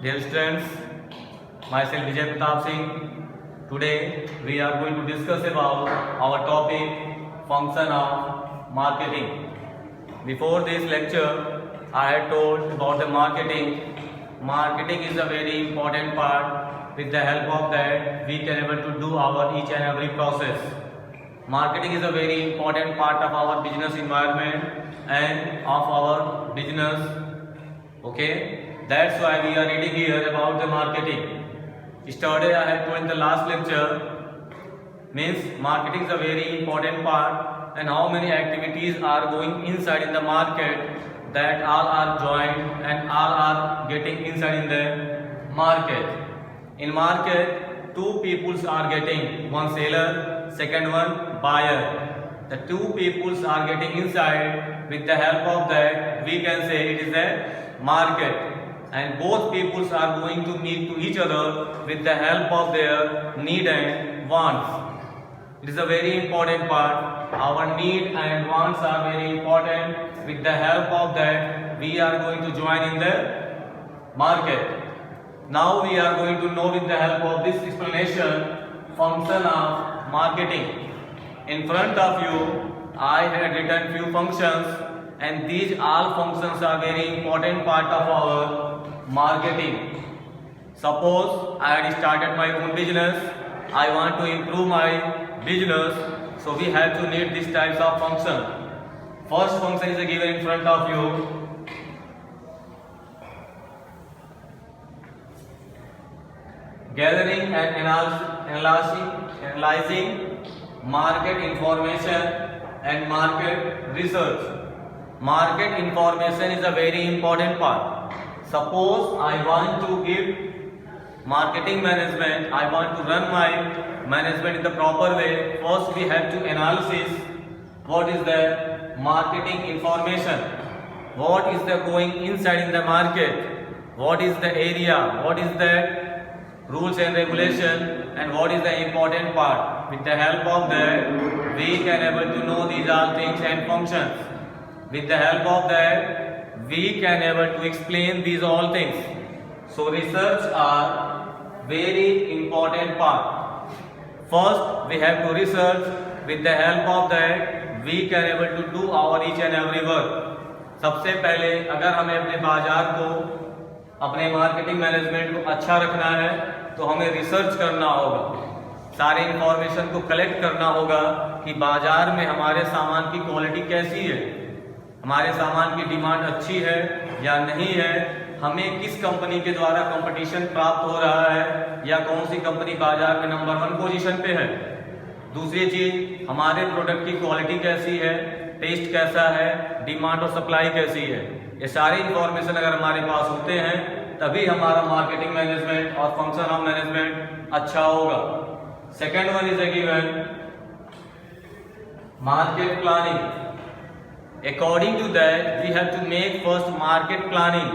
Dear students, myself Vijay Pratap Singh. Today we are going to discuss about our topic function of marketing. Before this lecture, I had told about the marketing. Marketing is a very important part. With the help of that, we can able to do our each and every process. Marketing is a very important part of our business environment and of our business. Okay, that's why we are reading here about the marketing. Yesterday I had told in the last lecture, means marketing is a very important part and how many activities are going inside in the market, that all are joined and all are getting inside in the market. In market, two peoples are getting, one seller, second one buyer. The two peoples are getting inside. With the help of that, we can say it is a market, and both peoples are going to meet to each other with the help of their need and wants. It is a very important part. Our need and wants are very important. With the help of that, we are going to join in the market. Now we are going to know with the help of this explanation function of marketing. In front of you, I had written few functions, and these all functions are very important part of our marketing. Suppose I had started my own business, I want to improve my business, so we have to need these types of function. First function is given in front of you. Gathering and analyzing market information and market research. Market information is a very important part. Suppose I want to give marketing management, I want to run my management in the proper way. First we have to analysis what is the marketing information, what is the going inside in the market, what is the area, what is the rules and regulation, and what is the important part. With the help of that, we can able to know these all things and functions. With the help of that, we can able to explain these all things. So research are very important part. First we have to research. With the help of that, we can able to do our each and every work. सबसे पहले अगर हमें अपने बाजार को, अपने marketing management को अच्छा रखना है तो हमें रिसर्च करना होगा, सारे इंफॉर्मेशन को कलेक्ट करना होगा कि बाजार में हमारे सामान की क्वालिटी कैसी है, हमारे सामान की डिमांड अच्छी है या नहीं है, हमें किस कंपनी के द्वारा कंपटीशन प्राप्त हो रहा है या कौन सी कंपनी बाजार में नंबर 1 पोजीशन पे है। दूसरी चीज, हमारे प्रोडक्ट की क्वालिटी कैसी है, टेस्ट कैसा है, डिमांड और सप्लाई कैसी है। ये सारे इंफॉर्मेशन अगर हमारे पास होते हैं तभी हमारा मार्केटिंग मैनेजमेंट और फंक्शन ऑफ मैनेजमेंट अच्छा होगा। Second one is given market planning. According to that we have to make first market planning.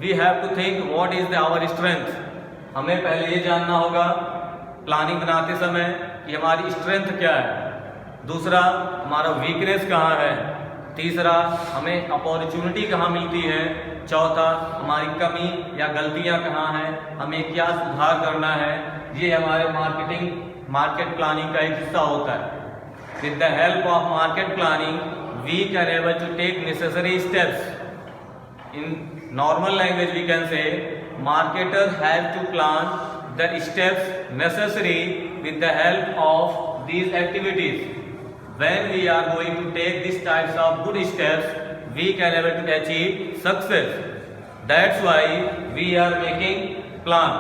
We have to think what is our strength. हमें पहले ये जानना होगा प्लानिंग बनाते समय कि हमारी स्ट्रेंथ क्या है, दूसरा हमारा वीकनेस कहाँ है, तीसरा हमें अपॉर्चुनिटी कहाँ मिलती है, चौथा हमारी कमी या गलतियाँ कहाँ हैं, हमें क्या सुधार करना है। ये हमारे मार्केट प्लानिंग का एक हिस्सा होता है। With the help of market planning we can able to take necessary steps. In normal language we can say marketers have to plan the steps necessary with the help of these activities. When we are going to take these types of good steps, we can able to achieve success. That's why we are making plan.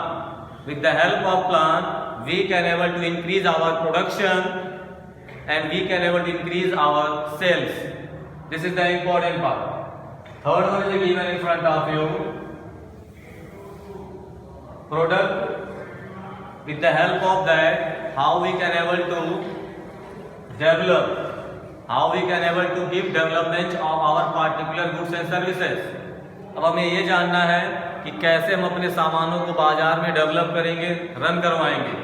With the help of plan, we can able to increase our production and we can able to increase our sales. This is the important part. Third one is given in front of you. Product. With the help of that, how we can able to develop, how we can able to give development of our particular goods and services. अब हमें ये जानना है कि कैसे हम अपने सामानों को बाजार में डेवलप करेंगे, रन करवाएंगे।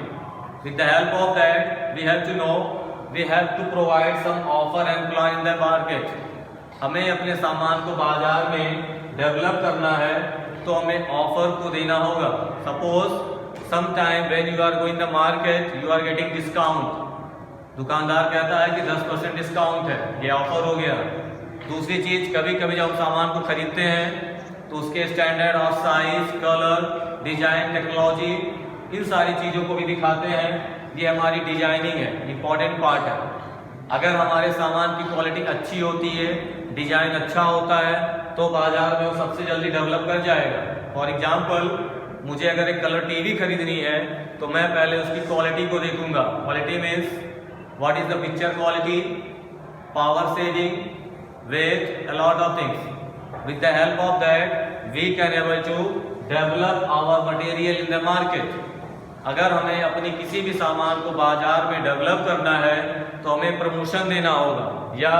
With the help of that, we have to know, we have to provide some offer and plan in the market. हमें अपने सामान को बाजार में डेवलप करना है तो हमें ऑफर को देना होगा। Suppose sometime when you are going the market you are getting discount, दुकानदार कहता है कि 10% डिस्काउंट है, ये ऑफर हो गया। दूसरी चीज, कभी कभी जब हम सामान को खरीदते हैं तो उसके standard of size, colour, design, technology, इन सारी चीजों को भी दिखाते हैं। ये हमारी डिजाइनिंग है, इंपॉर्टेंट पार्ट है। अगर हमारे सामान की क्वालिटी अच्छी होती है, डिजाइन अच्छा होता है, तो बाजार में वो सबसे जल्दी डेवलप कर जाएगा। फॉर एग्जाम्पल, मुझे अगर एक कलर टीवी खरीदनी है तो मैं पहले उसकी क्वालिटी को देखूंगा। Quality means what is the picture quality, power saving, weight, a lot of things. With the help of that we can able to develop our material in the market. अगर हमें अपनी किसी भी सामान को बाजार में डेवलप करना है तो हमें प्रमोशन देना होगा या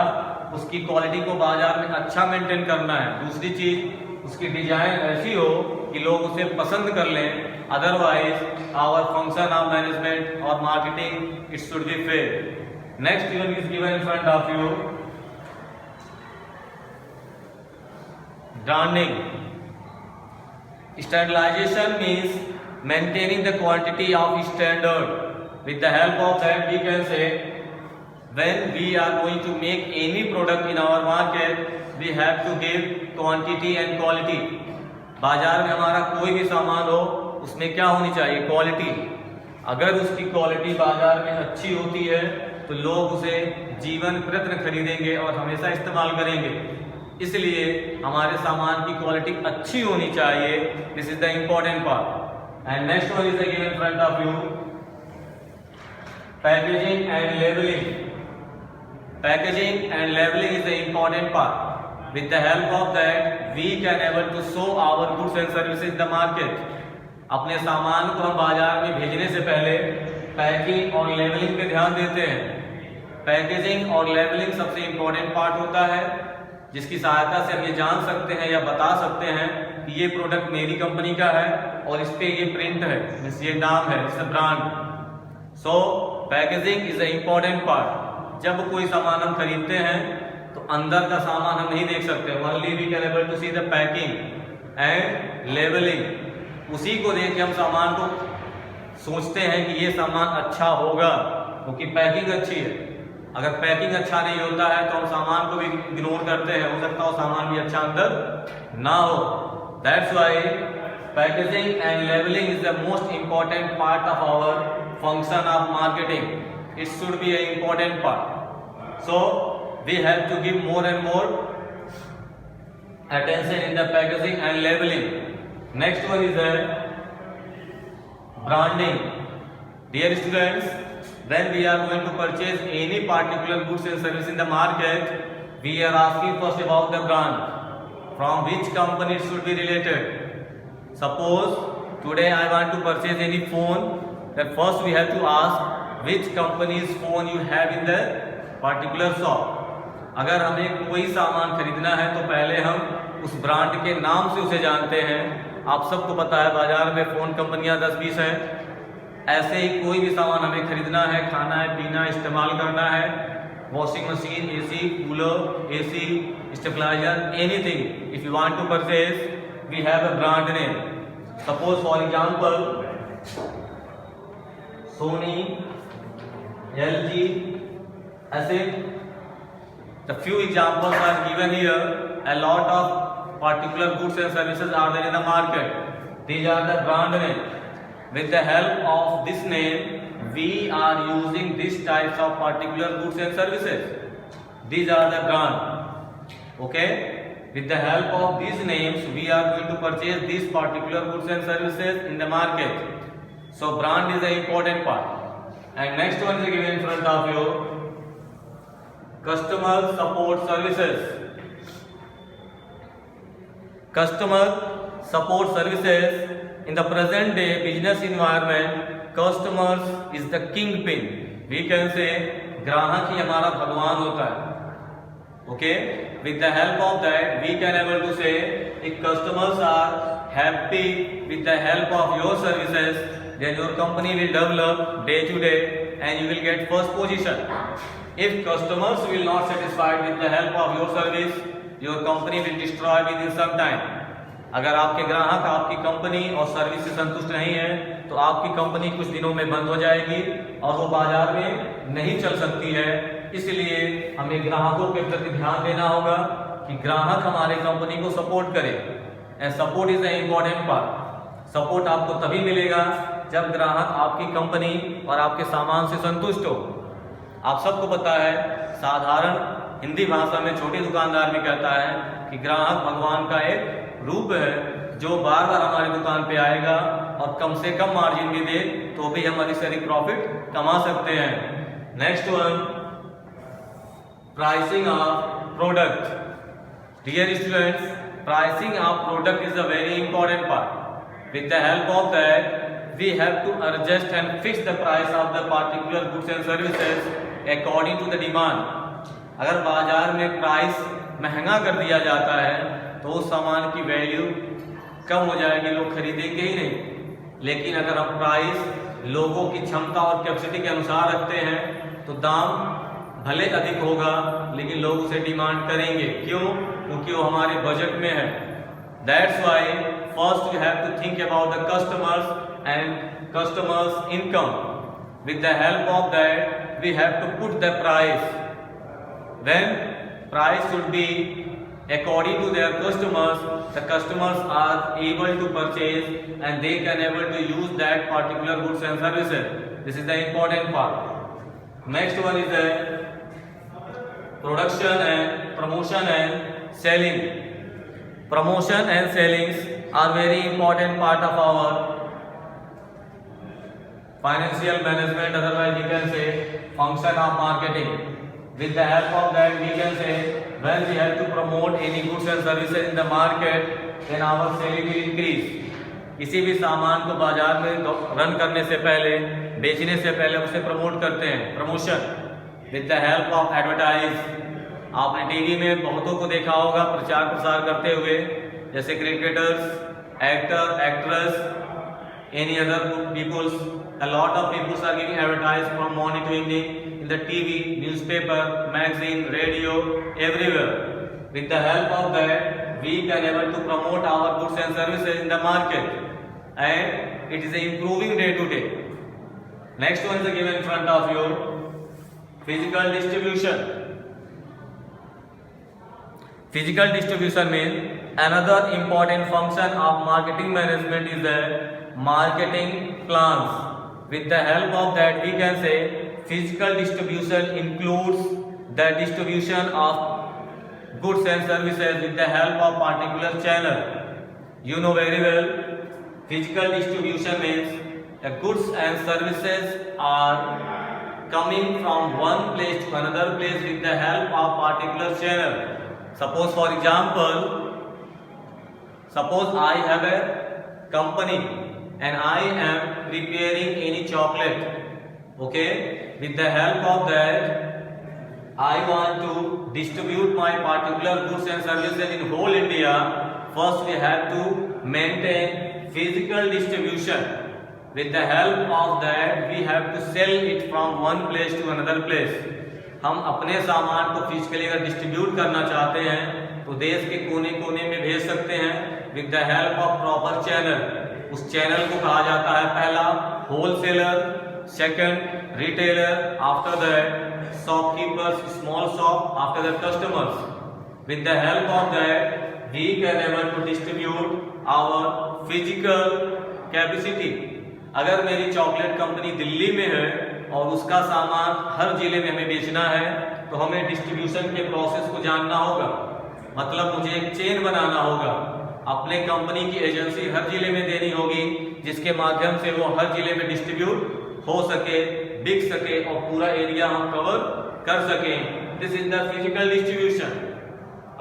उसकी क्वालिटी को बाजार में अच्छा मेंटेन करना है। दूसरी चीज, उसकी डिजाइन ऐसी हो कि लोग उसे पसंद कर लें। Otherwise our function of management और marketing it should be fail. Next one is given in front of you, branding. Standardisation means maintaining the quantity of standard. With the help of that we can say when we are going to make any product in our market we have to give quantity and quality. बाजार में हमारा कोई भी सामान हो उसमें क्या होनी चाहिए, क्वालिटी। अगर उसकी क्वालिटी बाजार में अच्छी होती है तो लोग उसे जीवन प्रयत्न खरीदेंगे और हमेशा इस्तेमाल करेंगे। इसलिए हमारे सामान की क्वालिटी अच्छी होनी चाहिए। This is the important part. And next one is given in front of you, packaging and labeling. Packaging and labeling is the important part. With the help of that we can able to show our goods and services in the market. अपने सामान को हम बाजार में भेजने से पहले packing और लेबलिंग पे ध्यान देते हैं। पैकेजिंग और लेबलिंग सबसे इम्पोर्टेंट पार्ट होता है जिसकी सहायता से हम ये जान सकते हैं या बता सकते हैं कि ये प्रोडक्ट मेरी कंपनी का है और इस पे ये प्रिंट है, ये नाम है, it's a brand. So packaging is a important part. जब कोई सामान हम खरीदते हैं तो अंदर का सामान हम नहीं देख सकते, only we can able to see the packing and labelling. उसी को देख के हम सामान को सोचते हैं कि ये सामान अच्छा होगा क्योंकि पैकिंग अच्छी है। अगर पैकिंग अच्छा नहीं होता है तो हम सामान को भी इग्नोर करते हैं, हो सकता है सामान भी अच्छा अंदर ना हो। That's why packaging and labelling is the most important part of our function of marketing. It should be an important part. So we have to give more and more attention in the packaging and labeling. Next one is branding. Dear students, when we are going to purchase any particular goods and service in the market, we are asking first about the brand, from which company it should be related. Suppose today I want to purchase any phone, then first we have to ask which company's phone you have in the particular shop. अगर हमें कोई सामान खरीदना है तो पहले हम उस ब्रांड के नाम से उसे जानते हैं। आप सबको पता है बाजार में फ़ोन कंपनियां 10-20 हैं। ऐसे ही कोई भी सामान हमें खरीदना है, खाना है, पीना, इस्तेमाल करना है, washing machine, AC, cooler, AC, stabiliser, anything, if you want to purchase we have a brand name. Suppose for example Sony, LG, ऐसे the few examples are given here. A lot of particular goods and services are there in the market. These are the brand name. With the help of this name we are using these types of particular goods and services. These are the brand. Okay, with the help of these names we are going to purchase these particular goods and services in the market. So brand is the important part. And next one is given in front of you, customer support services. Customer support services. In the present day business environment, customers is the kingpin. We can say ग्राहक ही हमारा भगवान होता है। Okay, with the help of that we can able to say if customers are happy with the help of your services, then your company will develop day to day and you will get first position. If customers will not satisfied with the help of your service, your company will destroy within some time. अगर आपके ग्राहक आपकी company और service से संतुष्ट नहीं है तो आपकी कंपनी कुछ दिनों में बंद हो जाएगी और वो बाजार में नहीं चल सकती है। इसलिए हमें ग्राहकों के प्रति ध्यान देना होगा कि ग्राहक हमारे कंपनी को सपोर्ट करे। And support is the important part. Support आपको तभी मिलेगा जब ग्राहक आपकी कंपनी और आपके सामान से संतुष्ट हो। आप सबको पता है, साधारण हिंदी भाषा में छोटे दुकानदार भी कहता है कि ग्राहक भगवान का एक रूप है जो बार बार हमारी दुकान पे आएगा और कम से कम मार्जिन भी दे तो भी हम अधिक से अधिक प्रॉफिट कमा सकते हैं। Next one, pricing of product. Dear students, pricing of product is a very important part. With the help of that we have to adjust and fix the price of the particular goods and services according to the demand। अगर बाजार में price महंगा कर दिया जाता है तो उस सामान की वैल्यू कम हो जाएगी, लोग खरीदेंगे ही नहीं। लेकिन अगर हम प्राइस लोगों की क्षमता और कैपेसिटी के अनुसार रखते हैं तो दाम भले अधिक होगा लेकिन लोग उसे डिमांड करेंगे। क्यों? क्योंकि वो हमारे बजट में है। That's why first we have to think about the customers and customers' income. With the help of that, we have to put the price. When price should be according to their customers, the customers are able to purchase and they can able to use that particular goods and services. This is the important part. Next one is the production and promotion and selling. Promotion and sellings are very important part of our financial management, otherwise we can say function of marketing. With the help of that we can say when we have to promote any goods and services in the market, then our selling will increase. किसी भी सामान को बाजार में run करने से पहले, बेचने से पहले उसे प्रमोट करते हैं, promotion. With the help of advertise. आपने टीवी में बहुतों को देखा होगा प्रचार प्रसार करते हुए, जैसे cricketers, actor, actress, any other peoples. A lot of people are giving advertise from morning to evening in the TV, newspaper, magazine, radio, everywhere. With the help of that, we can able to promote our goods and services in the market, and it is improving day to day. Next one is given in front of you, physical distribution. Physical distribution means another important function of marketing management is the marketing plans. With the help of that we can say physical distribution includes the distribution of goods and services with the help of particular channel. You know very well, physical distribution means the goods and services are coming from one place to another place with the help of particular channel. Suppose for example, suppose I have a company and I am preparing any chocolate. Okay, with the help of that I want to distribute my particular goods and services in whole India. First we have to maintain physical distribution. With the help of that we have to sell it from one place to another place. हम अपने सामान को physically अगर distribute करना चाहते हैं तो देश के कोने कोने में भेज सकते हैं with the help of proper channel. उस चैनल को कहा जाता है पहला wholesaler, second retailer, after that shopkeepers, small shop, after that customers. With the help of that we can able to distribute our physical capacity. अगर मेरी chocolate company Delhi में है और उसका सामान हर जिले में हमें बेचना है तो हमें डिस्ट्रीब्यूशन के प्रोसेस को जानना होगा। मतलब मुझे एक चेन बनाना होगा, अपने कंपनी की एजेंसी हर जिले में देनी होगी जिसके माध्यम से वो हर जिले में डिस्ट्रीब्यूट हो सके, बिक सके और पूरा एरिया हम कवर कर सके। This is the physical distribution.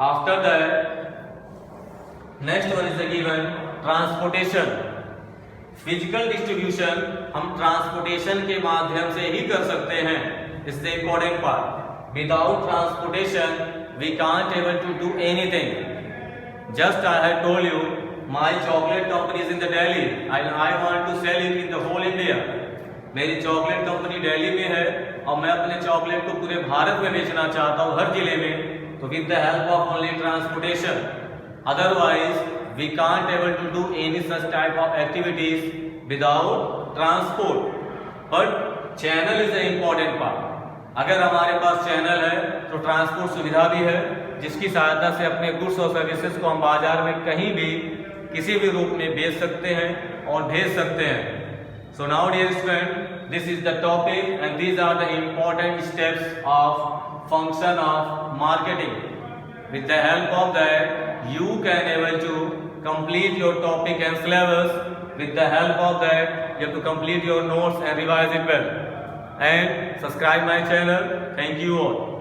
After that next one is given transportation. Physical distribution हम ट्रांसपोर्टेशन के माध्यम से ही कर सकते हैं। इससे important part, without transportation we can't able to do anything. Just I have told you my chocolate company is in the Delhi, I want to sell it in the whole India. मेरी chocolate company Delhi में है और मैं अपने chocolate को पूरे भारत में बेचना चाहता हूँ, हर जिले में, तो with the help of only transportation. Otherwise we can't able to do any such type of activities without transport. But channel is an important part. अगर हमारे पास चैनल है तो ट्रांसपोर्ट सुविधा भी है, जिसकी सहायता से अपने गुड्स और सर्विसेज को हम बाजार में कहीं भी किसी भी रूप में बेच सकते हैं और भेज सकते हैं. So now dear student, this is the topic and these are the important steps of function of marketing. With the help of that, you can able to complete your topic and syllabus. With the help of that, you have to complete your notes and revise it well. And subscribe my channel. Thank you all.